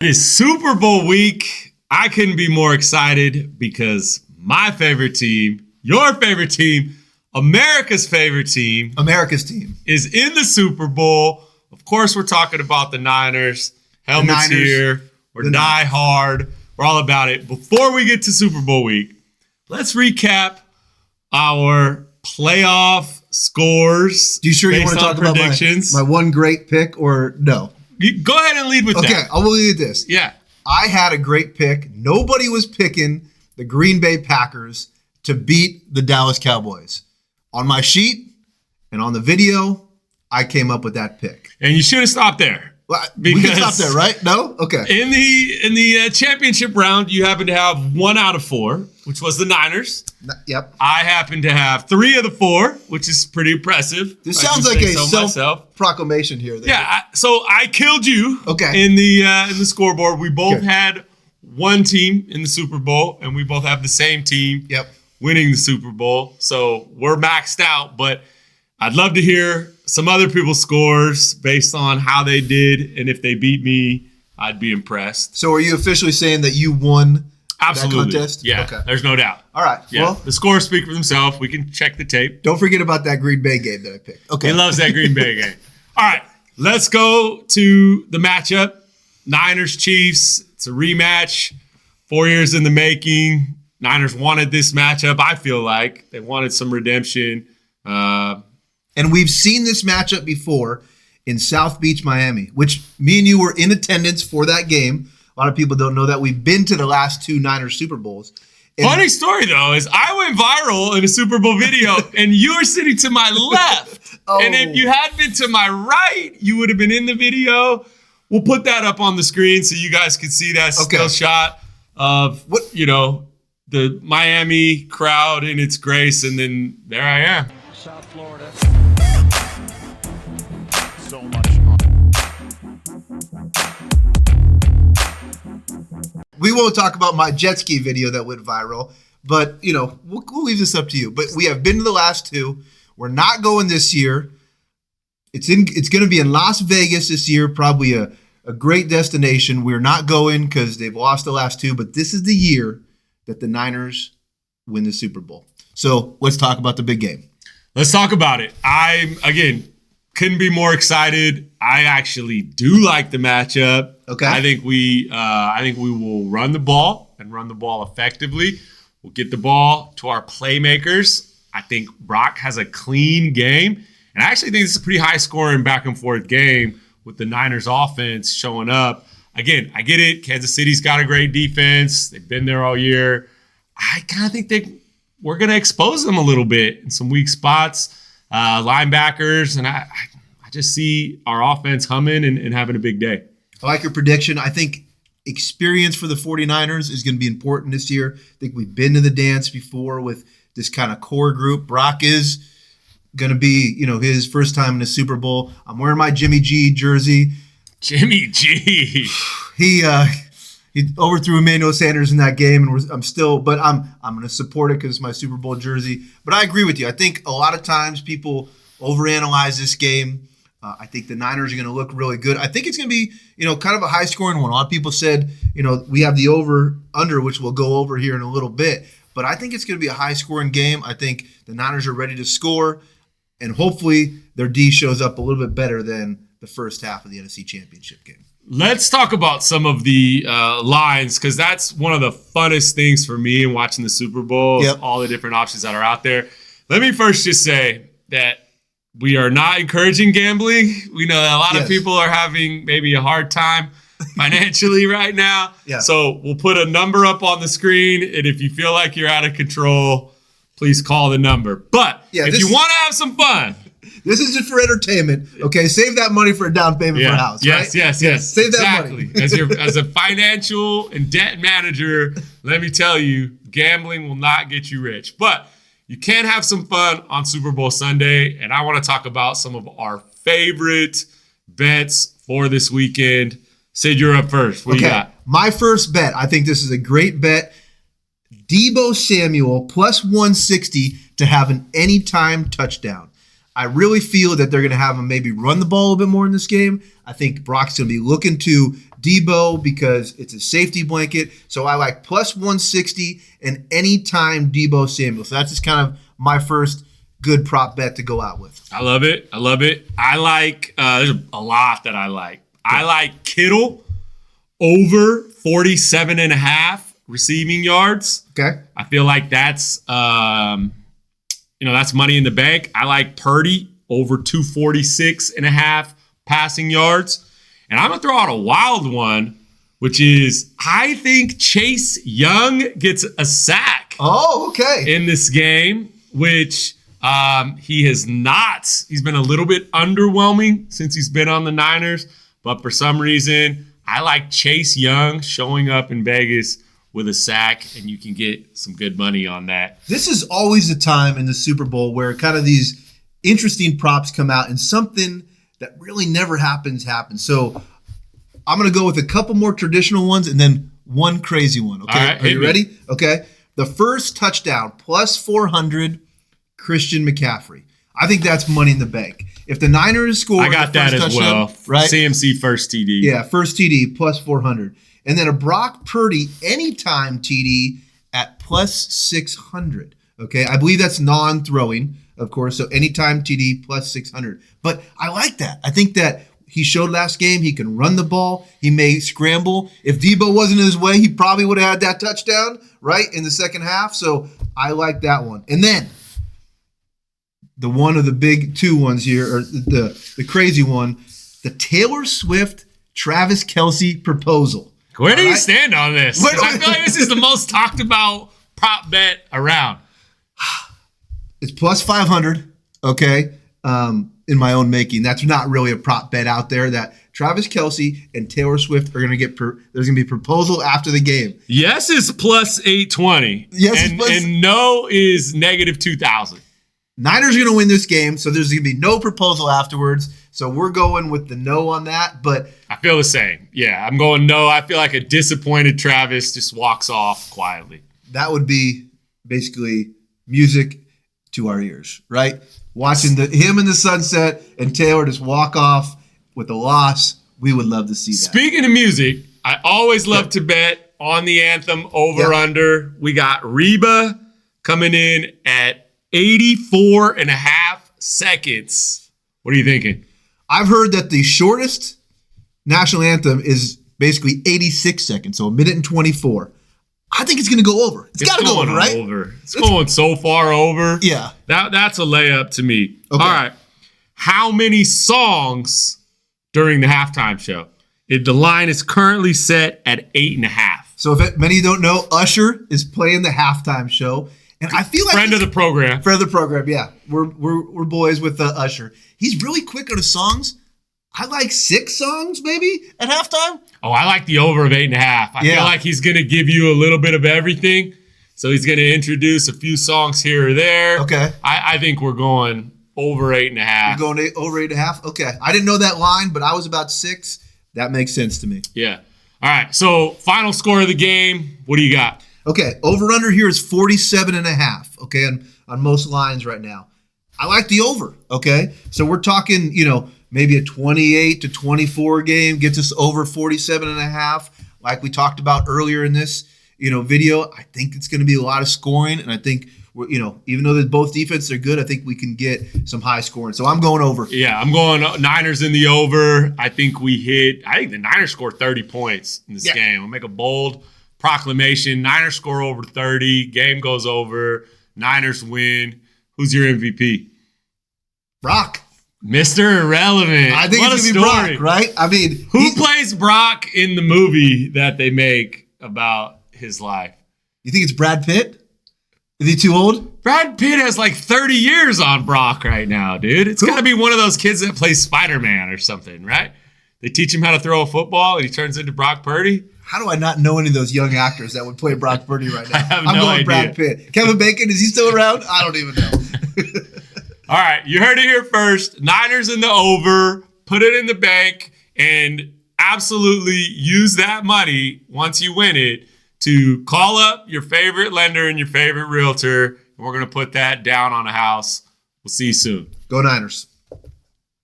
It is Super Bowl week. I couldn't be more excited because my favorite team, your favorite team, America's favorite team, is in the Super Bowl. Of course, we're talking about the Niners. Helmets here. We're die hard. We're all about it. Before we get to Super Bowl week, let's recap our playoff scores. You sure you want to talk about my one great pick or no? Go ahead and lead with that. Okay, I will lead with this. Yeah. I had a great pick. Nobody was picking the Green Bay Packers to beat the Dallas Cowboys. On my sheet and on the video, I came up with that pick. And you should have stopped there. We can stop there, right? No? Okay. In the championship round, you happen to have 1 out of 4, which was the Niners. Yep. I happen to have 3 of the 4, which is pretty impressive. This sounds like a self-proclamation here. Yeah. So I killed you. Okay. In the scoreboard, we both had one team in the Super Bowl, and we both have the same team. Yep. Winning the Super Bowl. So we're maxed out, but I'd love to hear some other people's scores based on how they did, and if they beat me, I'd be impressed. So are you officially saying that you won Absolutely. that contest? Yeah, okay. There's no doubt. All right. Yeah. Well, the scores speak for themselves. We can check the tape. Don't forget about that Green Bay game that I picked. Okay. He loves that Green Bay game. All right, let's go to the matchup. Niners-Chiefs. It's a rematch. 4 years in the making. Niners wanted this matchup. I feel like they wanted some redemption. And we've seen this matchup before in South Beach, Miami, which me and you were in attendance for that game. A lot of people don't know that. We've been to the last 2 Niners Super Bowls. Funny story, though, is I went viral in a Super Bowl video, and you were sitting to my left. Oh. And if you had been to my right, you would have been in the video. We'll put that up on the screen so you guys can see that still shot of, the Miami crowd in its grace, and then there I am. South Florida. So much fun. We won't talk about my jet ski video that went viral, but we'll leave this up to you. But we have been to the last 2. We're not going this year. It's going to be in Las Vegas this year, probably a great destination. We're not going because they've lost the last 2, but this is the year that the Niners win the Super Bowl. So let's talk about the big game. Let's talk about it. Couldn't be more excited. I actually do like the matchup. Okay. I think we will run the ball and run the ball effectively. We'll get the ball to our playmakers. I think Brock has a clean game. And I actually think this is a pretty high scoring back and forth game with the Niners offense showing up. Again, I get it. Kansas City's got a great defense. They've been there all year. I kind of think we're going to expose them a little bit in some weak spots, linebackers, and I just see our offense humming and having a big day. I like your prediction. I think experience for the 49ers is going to be important this year. I think we've been to the dance before with this kind of core group. Brock is going to be, his first time in the Super Bowl. I'm wearing my Jimmy G jersey. Jimmy G. He overthrew Emmanuel Sanders in that game, and I'm going to support it because it's my Super Bowl jersey. But I agree with you. I think a lot of times people overanalyze this game. I think the Niners are going to look really good. I think it's going to be, kind of a high-scoring one. A lot of people said, we have the over-under, which we'll go over here in a little bit. But I think it's going to be a high-scoring game. I think the Niners are ready to score, and hopefully their D shows up a little bit better than the first half of the NFC Championship game. Let's talk about some of the lines, because that's one of the funnest things for me in watching the Super Bowl, all the different options that are out there. Let me first just say that we are not encouraging gambling. We know that a lot of people are having maybe a hard time financially right now. Yeah. So we'll put a number up on the screen, and if you feel like you're out of control, please call the number. But if you want to have some fun, this is just for entertainment, okay? Save that money for a down payment for a house, right? Yes. Save that money. As a financial and debt manager, let me tell you, gambling will not get you rich. But you can have some fun on Super Bowl Sunday, and I want to talk about some of our favorite bets for this weekend. Sid, you're up first. What do you got? My first bet, I think this is a great bet. Deebo Samuel plus 160 to have an anytime touchdown. I really feel that they're going to have him maybe run the ball a little bit more in this game. I think Brock's going to be looking to Debo because it's a safety blanket. So I like plus 160 and anytime Debo Samuel. So that's just kind of my first good prop bet to go out with. I love it. I like, there's a lot that I like. I like Kittle over 47.5 receiving yards. Okay. I feel like that's, that's money in the bank. I like Purdy over 246.5 passing yards. And I'm going to throw out a wild one, which is I think Chase Young gets a sack. Oh, okay. In this game, which he has not. He's been a little bit underwhelming since he's been on the Niners. But for some reason, I like Chase Young showing up in Vegas with a sack, and you can get some good money on that. This is always the time in the Super Bowl where kind of these interesting props come out and something that really never happens. So I'm going to go with a couple more traditional ones and then one crazy one. Okay, right, are you ready? Okay. The first touchdown, plus 400, Christian McCaffrey. I think that's money in the bank. If the Niners score, I got that as well. Right? CMC first TD. Yeah, first TD, plus 400. And then a Brock Purdy anytime TD at plus 600. Okay, I believe that's non-throwing, of course. So anytime TD plus 600. But I like that. I think that he showed last game he can run the ball. He may scramble. If Debo wasn't in his way, he probably would have had that touchdown, right, in the second half. So I like that one. And then the one of the big two ones here, or the crazy one, the Taylor Swift, Travis Kelce proposal. Where do you stand on this? 'Cause I feel like this is the most talked about prop bet around. It's plus 500, okay, in my own making. That's not really a prop bet out there that Travis Kelce and Taylor Swift are going to get, there's going to be a proposal after the game. Yes is plus 820. Yes, and no is negative 2,000. Niners are going to win this game, so there's going to be no proposal afterwards. So we're going with the no on that, but I feel the same. Yeah, I'm going no. I feel like a disappointed Travis just walks off quietly. That would be basically music to our ears, right? Watching him in the sunset and Taylor just walk off with a loss. We would love to see that. Speaking of music, I always love to bet on the anthem over-under. We got Reba coming in at 84.5 seconds. What are you thinking? I've heard that the shortest national anthem is basically 86 seconds, so 1:24. I think it's going to go over. It's got to go over, right? It's going so far over. Yeah. That's a layup to me. Okay. All right. How many songs during the halftime show? The line is currently set at 8.5. So if many don't know, Usher is playing the halftime show. And I feel like friend of the program, yeah. We're boys with Usher. He's really quick on his songs. I like 6 songs maybe at halftime. Oh, I like the over of 8.5. I feel like he's going to give you a little bit of everything. So he's going to introduce a few songs here or there. Okay. I think we're going over 8.5. You're going over 8.5? Okay. I didn't know that line, but I was about 6. That makes sense to me. Yeah. All right. So final score of the game. What do you got? Okay, over-under here is 47.5, okay, on most lines right now. I like the over, okay? So we're talking, maybe a 28-24 game gets us over 47.5, like we talked about earlier in this, video. I think it's going to be a lot of scoring, and I think, even though both defenses are good, I think we can get some high scoring. So I'm going over. Yeah, I'm going Niners in the over. I think the Niners score 30 points in this game. We'll make a bold proclamation. Niners score over 30. Game goes over. Niners win. Who's your MVP? Brock. Mr. Irrelevant. I think it's going to be Brock, right? I mean, who plays Brock in the movie that they make about his life? You think it's Brad Pitt? Is he too old? Brad Pitt has like 30 years on Brock right now, dude. It's got to be one of those kids that plays Spider-Man or something, right? They teach him how to throw a football and he turns into Brock Purdy. How do I not know any of those young actors that would play Brock Purdy right now? I'm going idea. Brad Pitt. Kevin Bacon, is he still around? I don't even know. All right, you heard it here first. Niners in the over. Put it in the bank and absolutely use that money once you win it to call up your favorite lender and your favorite realtor. And we're going to put that down on a house. We'll see you soon. Go Niners.